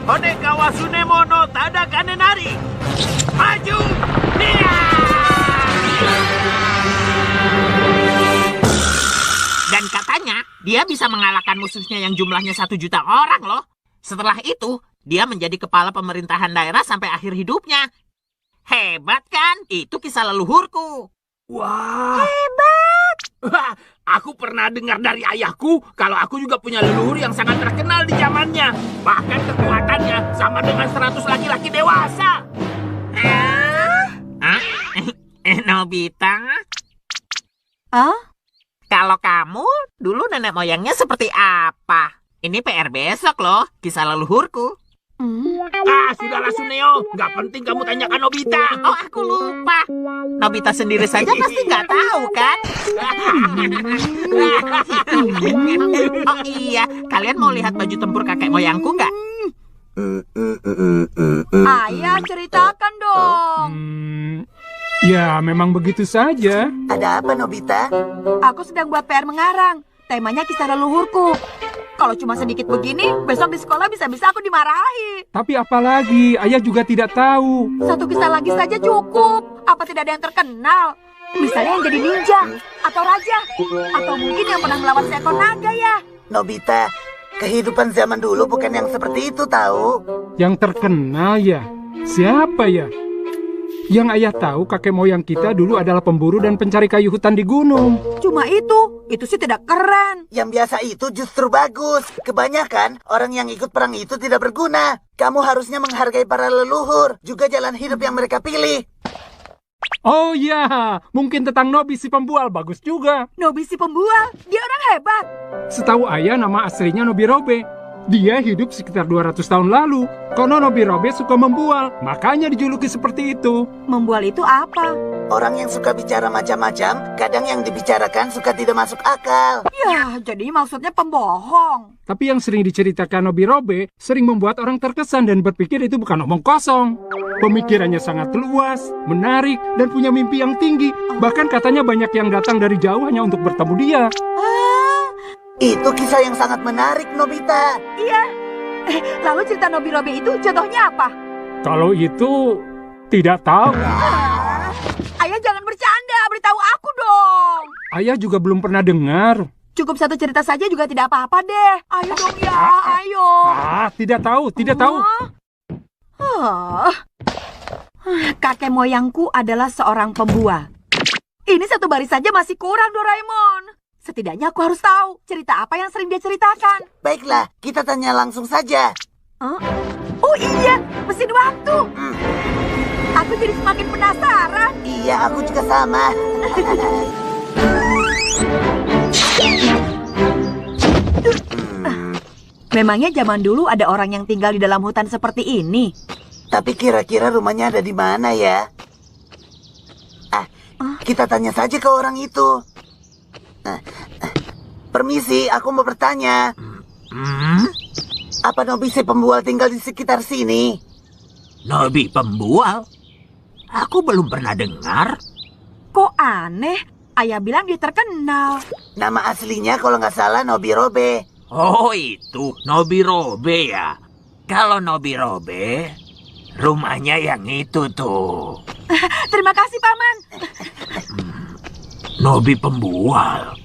Honekawa Tsunemo no Tada Kanenari. Maju! Nia! Dan katanya, dia bisa mengalahkan musuhnya yang jumlahnya 1 juta orang loh. Setelah itu, dia menjadi kepala pemerintahan daerah sampai akhir hidupnya. Hebat kan? Itu kisah leluhurku. Wah. Hebat! Wah, aku pernah dengar dari ayahku kalau aku juga punya leluhur yang sangat terkenal di zamannya. Bahkan kekuatannya sama dengan 100 laki-laki dewasa. Nobita? Kalau Kamu dulu nenek moyangnya seperti apa? Ini PR besok loh, kisah leluhurku. Sudahlah Suneo, nggak penting kamu tanyakan Nobita. Oh, aku lupa. Nobita sendiri saja pasti nggak tahu kan? Oh iya, kalian mau lihat baju tempur kakek moyangku nggak? Ayah, ceritakan dong. Ya, memang begitu saja. Ada apa, Nobita? Aku sedang buat PR mengarang. Temanya kisah leluhurku. Kalau cuma sedikit begini, besok di sekolah bisa-bisa aku dimarahi. Tapi apalagi, ayah juga tidak tahu. Satu kisah lagi saja cukup. Apa tidak ada yang terkenal? Misalnya yang jadi ninja, atau raja, atau mungkin yang pernah melawan seekor naga ya. Nobita, kehidupan zaman dulu bukan yang seperti itu, tahu? Yang terkenal ya? Siapa ya? Yang ayah tahu kakek moyang kita dulu adalah pemburu dan pencari kayu hutan di gunung. Cuma itu sih tidak keren. Yang biasa itu justru bagus. Kebanyakan orang yang ikut perang itu tidak berguna. Kamu harusnya menghargai para leluhur, juga jalan hidup yang mereka pilih. Oh ya, mungkin tentang Nobi si pembual bagus juga. Nobi si pembual, dia orang hebat. Setahu ayah nama aslinya Nobirobe. Dia hidup sekitar 200 tahun lalu. Konon Nobirobe suka membual, makanya dijuluki seperti itu. Membual itu apa? Orang yang suka bicara macam-macam, kadang yang dibicarakan suka tidak masuk akal. Ya, jadi maksudnya pembohong. Tapi yang sering diceritakan Nobirobe sering membuat orang terkesan dan berpikir itu bukan omong kosong. Pemikirannya sangat luas, menarik, dan punya mimpi yang tinggi. Bahkan katanya banyak yang datang dari jauh hanya untuk bertemu dia. Itu kisah yang sangat menarik, Nobita. Iya. Lalu cerita Nobirobe itu contohnya apa? Kalau itu tidak tahu. Ayah jangan bercanda, beritahu aku dong. Ayah juga belum pernah dengar. Cukup satu cerita saja juga tidak apa-apa deh. Ayo dong ya, ayo. Tidak tahu, tidak tahu. Kakek moyangku adalah seorang pembual. Ini satu baris saja masih kurang, Doraemon. Setidaknya aku harus tahu cerita apa yang sering dia ceritakan. Baiklah, kita tanya langsung saja. Oh iya, mesin waktu. Aku jadi semakin penasaran. Iya, aku juga sama. Memangnya zaman dulu ada orang yang tinggal di dalam hutan seperti ini? Tapi kira-kira rumahnya ada di mana ya? Kita tanya saja ke orang itu. Permisi, aku mau bertanya. Apa Nobi si pembual tinggal di sekitar sini? Nobi pembual? Aku belum pernah dengar. Kok aneh? Ayah bilang dia terkenal. Nama aslinya kalau nggak salah Nobirobe. Oh itu, Nobirobe ya. Kalau Nobirobe, rumahnya yang itu tuh. Terima kasih, Paman. Nobi pembual.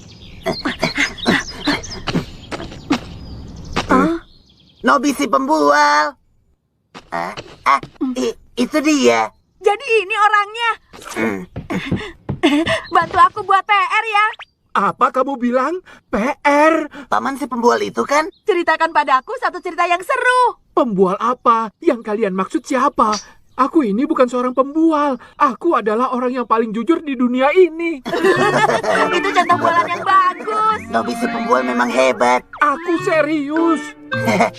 Nobi si pembual. Itu dia. Jadi ini orangnya. Bantu aku buat PR ya. Apa kamu bilang? PR? Paman si pembual itu kan? Ceritakan padaku satu cerita yang seru. Pembual apa? Yang kalian maksud siapa? Aku ini bukan seorang pembual. Aku adalah orang yang paling jujur di dunia ini. Itu contoh bualan yang bagus. Nobi si pembual memang hebat. Aku serius.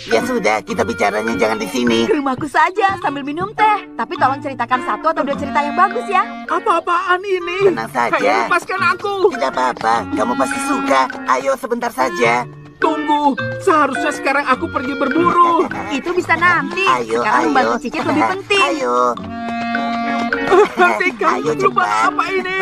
Ya sudah, kita bicaranya jangan di sini. Ke rumahku saja sambil minum teh. Tapi tolong ceritakan satu atau dua cerita yang bagus ya. Apa-apaan ini? Tenang saja. Ayo lepaskan aku. Tidak apa-apa, kamu pasti suka. Ayo sebentar saja. Tunggu, seharusnya sekarang aku pergi berburu. Itu bisa nanti. Ayo, Sekarang ayo. membantu cicit lebih penting. Ayo. Hentikan Ayo, penyumbang cepat. apa ini?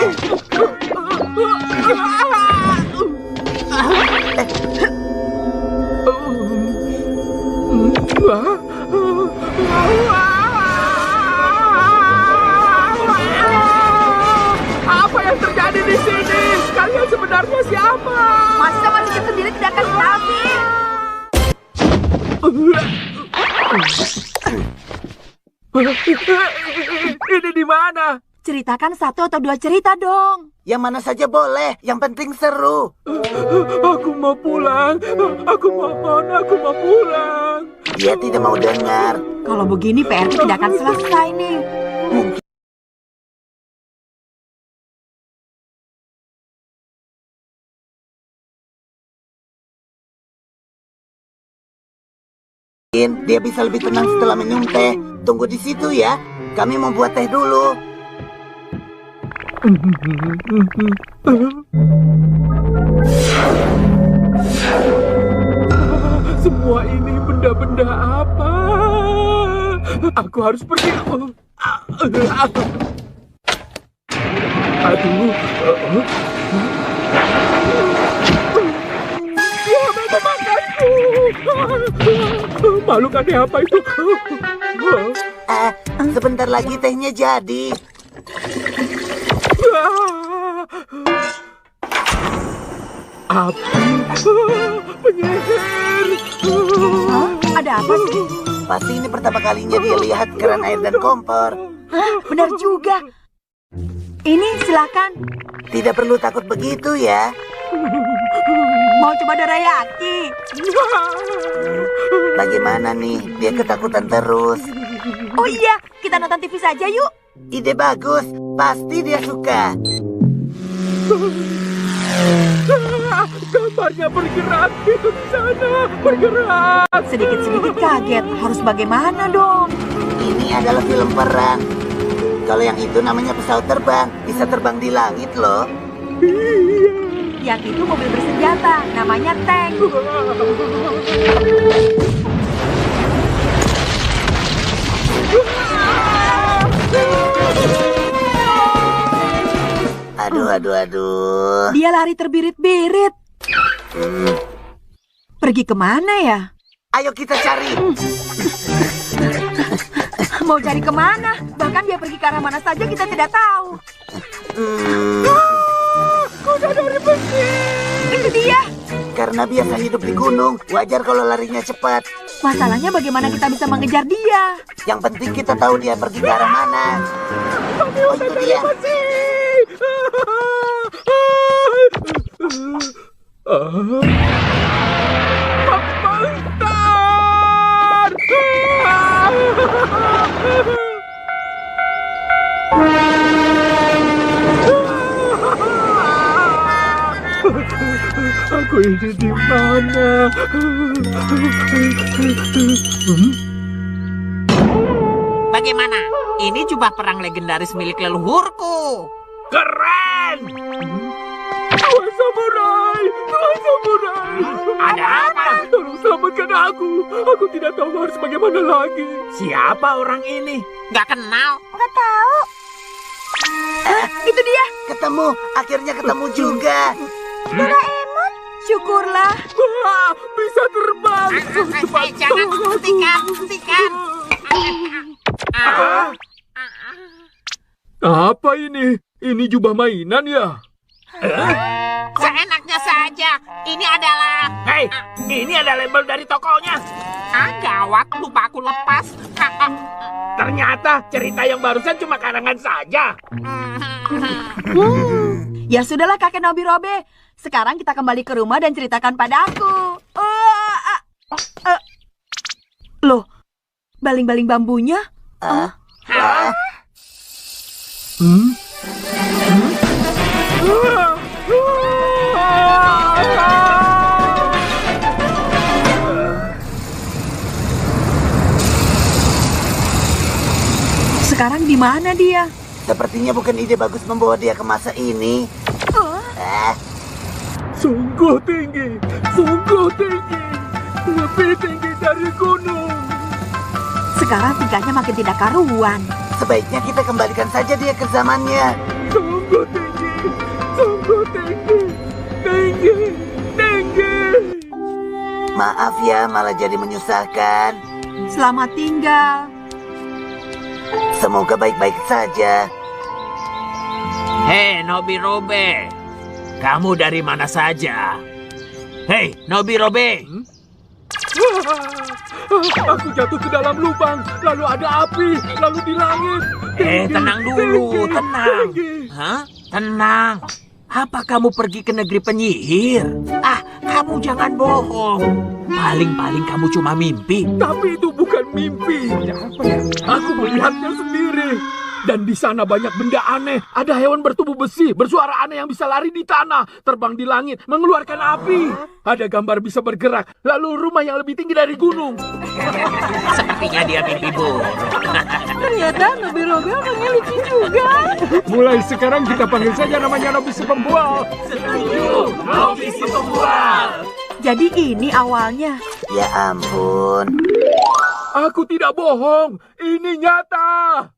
Apa yang terjadi di sini? Kalian sebenarnya siapa? Masa manusia sendiri tidak akan tahu? Ini di mana? Ceritakan 1 atau 2 cerita dong. Yang mana saja boleh, yang penting seru. Aku mau pulang. Aku mohon, aku mau pulang. Dia tidak mau dengar. Kalau begini PR tidak akan selesai nih. Mungkin dia bisa lebih tenang setelah minum teh. Tunggu di situ ya. Kami mau buat teh dulu. Semua ini benda-benda apa? Aku harus pergi. Aduh. Dia mau memakanku. Makhluk aneh apa itu? Sebentar lagi tehnya jadi. Api. Penyihir. Hah? Ada apa sih? Pasti ini pertama kalinya dia lihat keran air dan kompor. Hah? Benar juga. Ini silakan. Tidak perlu takut begitu ya. Mau coba dorayaki? Bagaimana nih? Dia ketakutan terus. Oh iya, kita nonton TV saja yuk. Ide bagus. Pasti dia suka. Gambarnya bergerak. Itu di sana. Bergerak. Sedikit-sedikit kaget. Harus bagaimana dong? Ini adalah film perang. Kalau yang itu namanya pesawat terbang. Bisa terbang di langit loh. Yang itu mobil bersenjata. Namanya tank. Aduh. Dia lari terbirit-birit. Pergi kemana ya? Ayo kita cari. Mau cari kemana? Bahkan dia pergi ke arah mana saja kita tidak tahu. Kuda dari besi. Itu dia. Karena biasa hidup di gunung, wajar kalau larinya cepat. Masalahnya bagaimana kita bisa mengejar dia? Yang penting kita tahu dia pergi ke arah mana. Oh, itu dia. Aku ini di mana? Bagaimana? Ini jubah perang legendaris milik leluhurku. Keren! Tuan Samurai! Tuan Samurai! Ada apa? Tolong selamatkan aku. Aku tidak tahu harus bagaimana lagi. Siapa orang ini? Nggak kenal. Nggak tahu. Itu dia. Ketemu, akhirnya ketemu juga. Doraemon. Syukurlah. Wah, bisa terbang. Jangan, hentikan. Apa ini? Ini jubah mainan ya? Seenaknya saja. Ini adalah... Hei, ini ada label dari tokonya. Gawat, lupa aku lepas. Ternyata cerita yang barusan cuma karangan saja. Ya sudahlah kakek Nobirobe. Sekarang kita kembali ke rumah dan ceritakan padaku. Loh, baling-baling bambunya? Sekarang di mana dia? Sepertinya bukan ide bagus membawa dia ke masa ini. Sungguh tinggi, lebih tinggi dari gunung. Sekarang tingkahnya makin tidak karuan. Sebaiknya kita kembalikan saja dia ke zamannya. Sungguh tinggi, tinggi. Maaf ya, malah jadi menyusahkan. Selamat tinggal. Semoga baik-baik saja. Hei, Nobirobe. Kamu dari mana saja? Hei, Nobirobe. Aku jatuh ke dalam lubang, lalu ada api, lalu di langit. Tenang dulu, tenang. Hah? Tenang. Apa kamu pergi ke negeri penyihir? Kamu jangan bohong. Paling-paling kamu cuma mimpi. Tapi itu bukan mimpi. Aku melihatnya sendiri. Dan di sana banyak benda aneh. Ada hewan bertubuh besi, bersuara aneh yang bisa lari di tanah, terbang di langit, mengeluarkan api. Ada gambar bisa bergerak, lalu rumah yang lebih tinggi dari gunung. Sepertinya dia mimpi buruk. Ternyata Nobirobe orangnya lucu juga. Mulai sekarang kita panggil saja namanya Nobi si pembual. Setuju, Nobi si pembual. Jadi ini awalnya. Ya ampun. Aku tidak bohong, ini nyata.